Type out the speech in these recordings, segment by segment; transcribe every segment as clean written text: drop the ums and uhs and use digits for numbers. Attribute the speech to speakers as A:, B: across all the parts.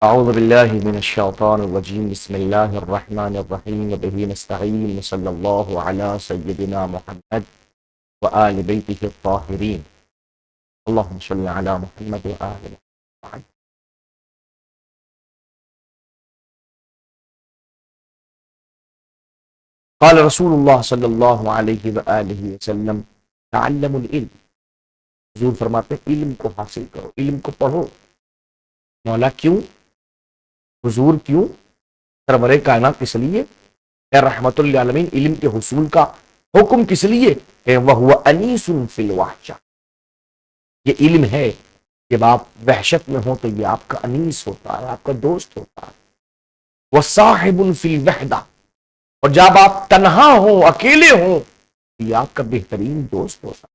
A: أعوذ بالله من الشيطان الرجيم بسم الله الرحمن الرحيم وبه نستعين وصلى الله على سيدنا محمد وآل بيته الطاهرين اللهم صل على محمد وآل محمد. قال رسول الله صلی اللہ علیہ وآلہ وسلم تعلموا العلم. حضور فرماتے ہیں علم کو حاصل کرو، علم کو پڑھو. مولا کیوں؟ حضور کیوں؟ سرور کائنات کس لیے؟ اے رحمت للعالمین علم کے حصول کا حکم کس لیے؟ وَهُوَ أَنِيسٌ فِي الْوَحْشَةِ. یہ علم ہے، جب آپ وحشت میں ہوں تو یہ آپ کا انیس ہوتا ہے، آپ کا دوست ہوتا ہے. وَصَاحِبٌ فِي الْوَحْدَةِ. اور جب آپ تنہا ہوں، اکیلے ہوں تو یہ آپ کا بہترین دوست ہوتا ہے.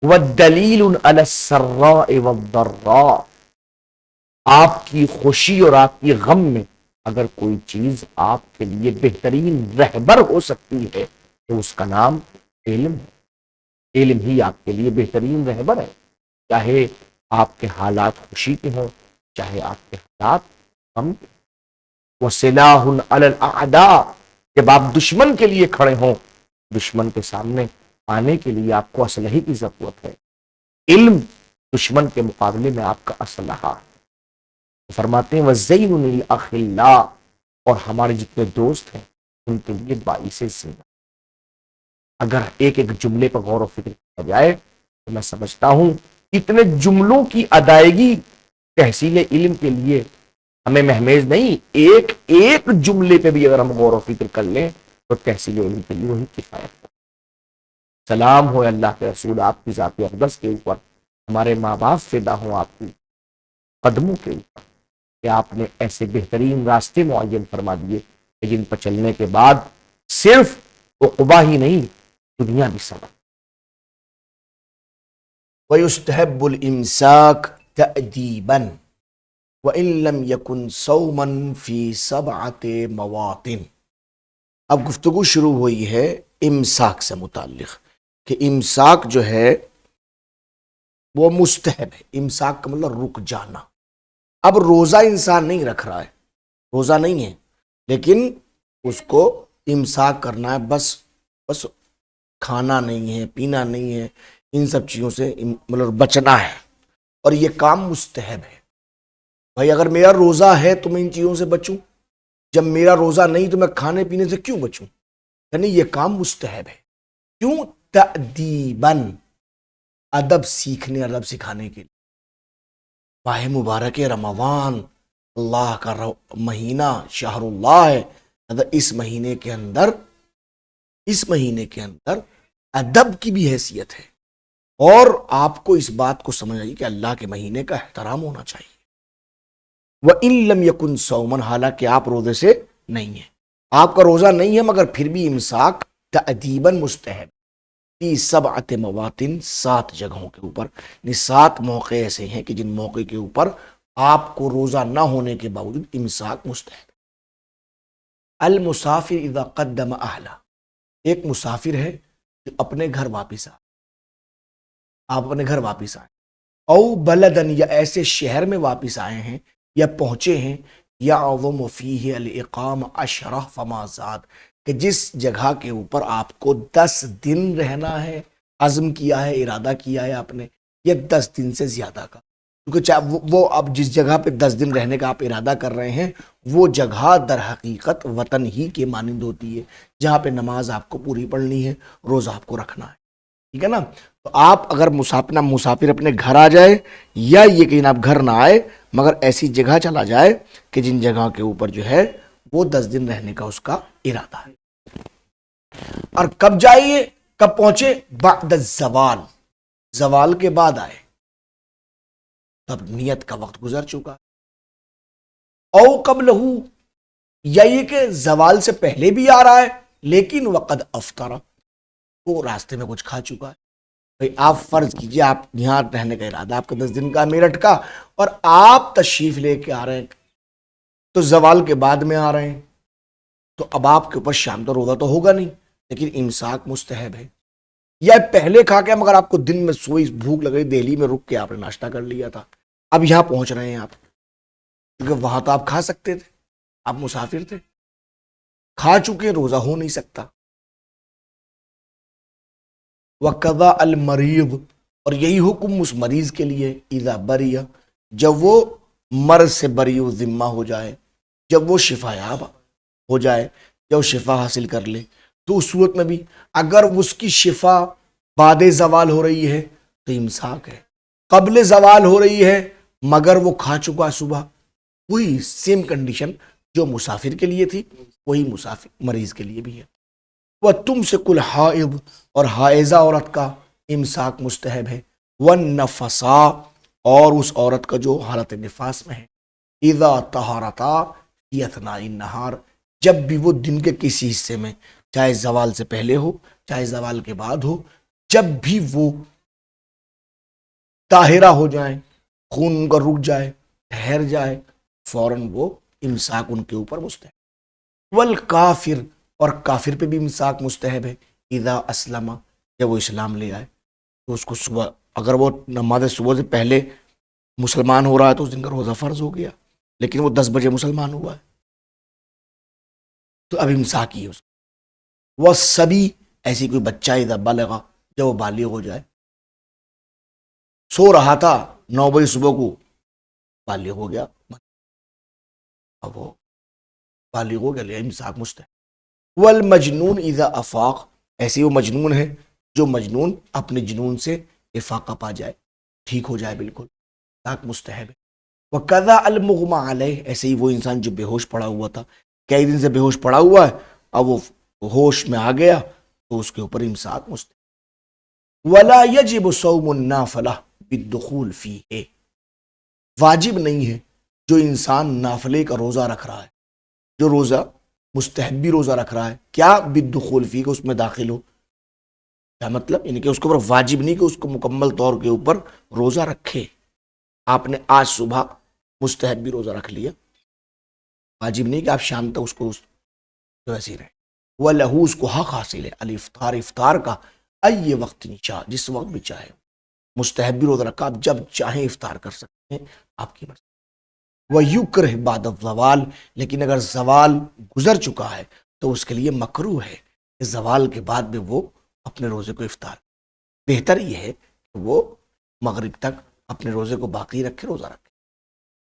A: وَالدَّلِيلٌ عَلَى السَّرَّاءِ وَالضَّرَّاءِ. آپ کی خوشی اور آپ کی غم میں اگر کوئی چیز آپ کے لیے بہترین رہبر ہو سکتی ہے تو اس کا نام علم ہے. علم ہی آپ کے لیے بہترین رہبر ہے، چاہے آپ کے حالات خوشی کے ہوں، چاہے آپ کے حالات غم کے. وَسِلَاحٌ عَلَى الْأَعْدَاءِ. جب آپ دشمن کے لیے کھڑے ہوں، دشمن کے سامنے آنے کے لیے آپ کو اسلحے کی ضرورت ہے. علم دشمن کے مقابلے میں آپ کا اسلحہ ہے. فرماتے ہیں وَزَيْنٌ لِلْأَخِلَّاءِ. اور ہمارے جتنے دوست ہیں ان کے لیے باعث زینت. اگر ایک ایک جملے پر غور و فکر کیا جائے تو میں سمجھتا ہوں اتنے جملوں کی ادائیگی تحصیل علم کے لیے ہمیں مہمیز نہیں. ایک ایک جملے پہ بھی اگر ہم غور و فکر کر لیں تو تحصیل علم کے لیے وہی کفایت ہے. سلام ہو اللہ کے رسول آپ کی ذات اقدس کے اوپر، ہمارے ماں باپ فدا ہوں آپ کی قدموں کے اوپر کہ آپ نے ایسے بہترین راستے معین فرما دیے کہ جن پر چلنے کے بعد صرف عقبہ ہی نہیں دنیا بھی سبق.
B: وَيُسْتَحَبُّ الْإِمْسَاكُ تَأْدِيبًا وَإِن لَمْ يَكُنْ صَوْمًا فِي 7 مواطن. اب گفتگو شروع ہوئی ہے امساک سے متعلق کہ امساک جو ہے وہ مستحب ہے. امساک کا مطلب رک جانا. اب روزہ انسان نہیں رکھ رہا ہے، روزہ نہیں ہے، لیکن اس کو امساک کرنا ہے. بس کھانا نہیں ہے، پینا نہیں ہے، ان سب چیزوں سے مطلب بچنا ہے، اور یہ کام مستحب ہے. بھائی اگر میرا روزہ ہے تو میں ان چیزوں سے بچوں، جب میرا روزہ نہیں تو میں کھانے پینے سے کیوں بچوں؟ یعنی یہ کام مستحب ہے. کیوں؟ تأدیباً، ادب سیکھنے، ادب سکھانے کے لیے. ماہ مبارک رمضان اللہ کا مہینہ، شہر اللہ ہے. اس مہینے کے اندر ادب کی بھی حیثیت ہے، اور آپ کو اس بات کو سمجھ آئیے کہ اللہ کے مہینے کا احترام ہونا چاہیے. وَإِن لَمْ يَكُنْ صَوْمًا، حالانکہ آپ روزے سے نہیں ہیں، آپ کا روزہ نہیں ہے، مگر پھر بھی امساک تأدیباً مستحب. 7 مواطن، 7 جگہوں کے اوپر. 7 موقع ایسے ہیں کہ جن موقع کے اوپر آپ کو روزہ نہ ہونے کے باوجود امساک مستحب. المسافر اذا قدم اہلہ. ایک مسافر ہے جو اپنے گھر واپس آئے، آپ اپنے گھر واپس آئے. او بلدن، یا ایسے شہر میں واپس آئے ہیں یا پہنچے ہیں، یعظم فیہ الاقام 10 فما زاد، کہ جس جگہ کے اوپر آپ کو 10 دن رہنا ہے، عزم کیا ہے، ارادہ کیا ہے آپ نے، یا 10 دن سے زیادہ کا. کیونکہ وہ اب جس جگہ پہ 10 دن رہنے کا آپ ارادہ کر رہے ہیں وہ جگہ در حقیقت وطن ہی کے مانند ہوتی ہے، جہاں پہ نماز آپ کو پوری پڑھنی ہے، روزہ آپ کو رکھنا ہے. ٹھیک ہے نا؟ تو آپ اگر مسافر اپنے گھر آ جائے، یا یہ کہ جناب گھر نہ آئے مگر ایسی جگہ چلا جائے کہ جن جگہ کے اوپر جو ہے وہ 10 دن رہنے کا اس کا ارادہ ہے. اور کب جائیے، کب پہنچے؟ بعد الزوال، زوال کے بعد آئے، تب نیت کا وقت گزر چکا. او قبلہ، یا یہ کہ زوال سے پہلے بھی آ رہا ہے لیکن وقد افطر، وہ راستے میں کچھ کھا چکا ہے. بھئی آپ فرض کیجئے آپ یہاں رہنے کا ارادہ آپ کا 10 دن کا میرٹھ کا، اور آپ تشریف لے کے آ رہے ہیں تو زوال کے بعد میں آ رہے ہیں، تو اب آپ کے اوپر شام تو روزہ تو ہوگا نہیں، لیکن امساک مستحب ہے. یا پہلے کھا کے مگر آپ کو دن میں سوئی بھوک لگ رہی، دہلی میں رک کے آپ نے ناشتہ کر لیا تھا، اب یہاں پہنچ رہے ہیں آپ، کیونکہ وہاں تو آپ کھا سکتے تھے، آپ مسافر تھے، کھا چکے، روزہ ہو نہیں سکتا۔ وَقَضَى الْمَرِيضُ، اور یہی حکم اس مریض کے لیے، اذا بریہ، جب وہ مرض سے بری و ذمہ ہو جائے، جب وہ شفا یاب ہو جائے، جب وہ شفا حاصل کر لے، تو اس صورت میں بھی اگر اس کی شفا بعد زوال ہو رہی ہے تو امساک ہے، قبل زوال ہو رہی ہے مگر وہ کھا چکا صبح، وہی سیم کنڈیشن جو مسافر کے لیے تھی وہی مسافر مریض کے لیے بھی ہے۔ وہ تم سے کل حائض، اور حائضہ عورت کا امساک مستحب ہے، والنفسا، اور اس عورت کا جو حالت نفاس میں ہے، اذا طہارتا فی اثناء النہار، جب بھی وہ دن کے کسی حصے میں، چاہے زوال سے پہلے ہو چاہے زوال کے بعد ہو، جب بھی وہ طاہرہ ہو جائیں، خون ان کا رک جائے، ٹھہر جائے، فوراً وہ امساک ان کے اوپر مستحب۔ والکافر، اور کافر پہ بھی امساک مستحب ہے، اذا اسلم، جب وہ اسلام لے آئے، تو اس کو صبح، اگر وہ نماز صبح سے پہلے مسلمان ہو رہا ہے تو اس دن کا روزہ فرض ہو گیا، لیکن وہ 10 بجے مسلمان ہوا ہے تو اب امساک ہی ہے اس کو۔ وہ سبی، ایسی کوئی بچہ اذا بلغ، جب وہ بالغ ہو جائے، سو رہا تھا 9 بجے صبح کو، بالغ ہو گیا، اب وہ بالغ ہو گیا، لے امساک مستحب۔ والمجنون اذا افاق، ایسی وہ مجنون ہے جو مجنون اپنے جنون سے افاقہ پا جائے، ٹھیک ہو جائے بالکل، امساک مستحب ہے۔ وکذا المغمى علیہ، ایسے ہی وہ انسان جو بے ہوش پڑا ہوا تھا، کئی دن سے بے ہوش پڑا ہوا ہے، اب وہ ہوش میں آ گیا تو اس کے اوپر امساک مستحب۔ ولا یجب صوم النافلہ بالدخول فیہ، واجب نہیں ہے جو انسان نافلے کا روزہ رکھ رہا ہے، جو روزہ مستحبی روزہ رکھ رہا ہے، کیا بالدخول فیہ، کہ اس میں داخل ہو، کیا مطلب، یعنی کہ اس کے اوپر واجب نہیں کہ اس کو مکمل طور کے اوپر روزہ رکھے، آپ نے آج صبح مستحبی روزہ رکھ لیا، واجب نہیں کہ آپ شام تک اس کو جو ایسی رہے۔ وہ لہو، اس کو حق حاصل ہے، الافطار، افطار کا، ای وقت چاہ، جس وقت بھی چاہے، مستحبی روزہ رکھا، آپ جب چاہیں افطار کر سکتے ہیں، آپ کی مرضی۔ وَيُكْرَهُ بَعْدَ الزَّوَالِ، لیکن اگر زوال گزر چکا ہے تو اس کے لیے مکروہ ہے کہ زوال کے بعد بھی وہ اپنے روزے کو افطار، بہتر یہ ہے کہ وہ مغرب تک اپنے روزے کو باقی رکھے، روزہ رکھے۔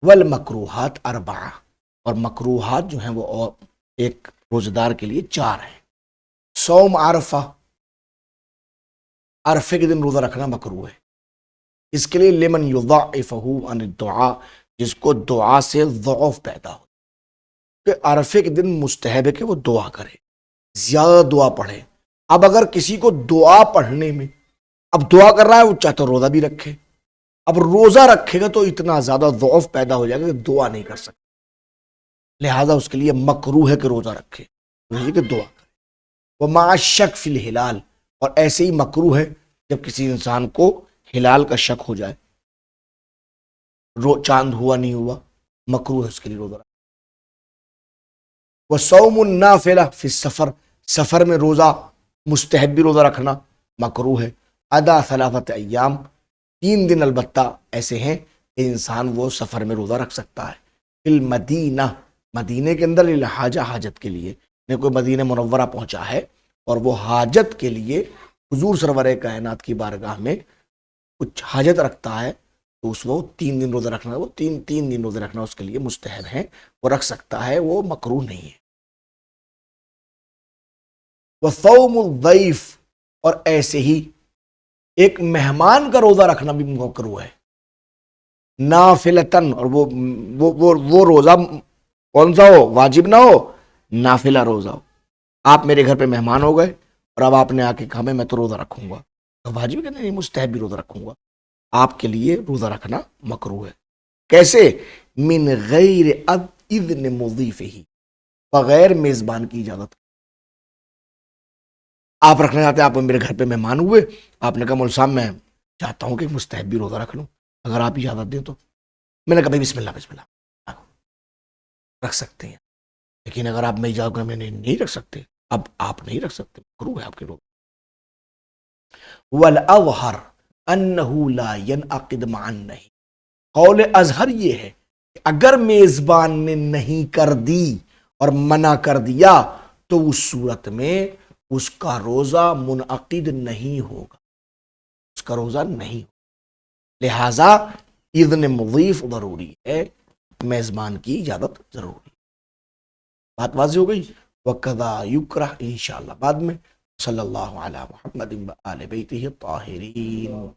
B: والمکروہات اربعہ، اور مکروہات جو ہیں وہ اور ایک روزہ دار کے لیے 4 ہیں۔ صوم عرفہ، عرفے کے دن روزہ رکھنا مکروہ ہے، اس کے لیے لمن یضعفہ عن الدعاء، جس کو دعا سے ضعف پیدا ہو، کہ عرفے کے دن مستحب ہے کہ وہ دعا کرے، زیادہ دعا پڑھے۔ اب اگر کسی کو دعا پڑھنے میں، اب دعا کر رہا ہے وہ چاہتا روزہ بھی رکھے، اب روزہ رکھے گا تو اتنا زیادہ ضعف پیدا ہو جائے گا کہ دعا نہیں کر سکتا، لہذا اس کے لیے مکروہ ہے کہ روزہ رکھے، نہیں کہ دعا کرے۔ ومع الشک فی الہلال، اور ایسے ہی مکروہ ہے جب کسی انسان کو ہلال کا شک ہو جائے، چاند ہوا نہیں ہوا، مکروہ ہے اس کے لیے روزہ رکھنا۔ وصوم النافلہ فی السفر، سفر میں روزہ مستحبی روزہ رکھنا مکروہ ہے۔ ادا 3 ایام، 3 دن البتہ ایسے ہیں کہ انسان وہ سفر میں روزہ رکھ سکتا ہے۔ فی المدینہ، مدینے کے اندر، للحاجہ، حاجت کے لیے، کوئی مدینہ منورہ پہنچا ہے اور وہ حاجت کے لیے حضور سرور کائنات کی بارگاہ میں کچھ حاجت رکھتا ہے تو اس وقت 3 دن روزہ رکھنا، وہ تین دن روزہ رکھنا اس کے لیے مستحب ہے، وہ رکھ سکتا ہے، وہ مکروہ نہیں ہے۔ وصوم الضیف، اور ایسے ہی ایک مہمان کا روزہ رکھنا بھی مکروہ ہے، نافلتن، اور وہ روزہ کون سا ہو، واجب نہ ہو، نافلہ روزہ ہو، آپ میرے گھر پہ مہمان ہو گئے اور اب آپ نے آ کے کہا میں تو روزہ رکھوں گا، تو واجب کہ نہیں، مستحب بھی روزہ رکھوں گا، آپ کے لیے روزہ رکھنا مکروہ ہے۔ کیسے؟ من غیر اذن مضیفہ، بغیر میزبان کی اجازت، آپ رکھنا چاہتے ہیں، آپ میرے گھر پہ مہمان ہوئے، آپ نے کہا مول صاحب میں چاہتا ہوں کہ مستحب بھی روزہ رکھ لوں، اگر آپ اجازت دیں تو، میں نے کہا بھائی بسم اللہ بسم اللہ، رکھ سکتے ہیں، لیکن اگر آپ میں اجازت میں نہیں رکھ سکتے، اب آپ نہیں رکھ سکتے، مکروہ ہے آپ کے روزہ۔ والاظہر انہ لا ینعقد مع النہی، قول اظہر یہ ہے اگر میزبان نے نہیں کر دی اور منع کر دیا تو اس صورت میں اس کا روزہ منعقد نہیں ہوگا، اس کا روزہ نہیں ہوگا۔ لہذا اذن مضیف ضروری ہے، میزبان کی اجازت ضروری ہے۔ بات واضح ہو گئی؟ وَقَضَى يُكْرَهْ انشاءاللہ بعد میں۔ صلی اللہ علی محمد وآل بیتہ الطاہرین۔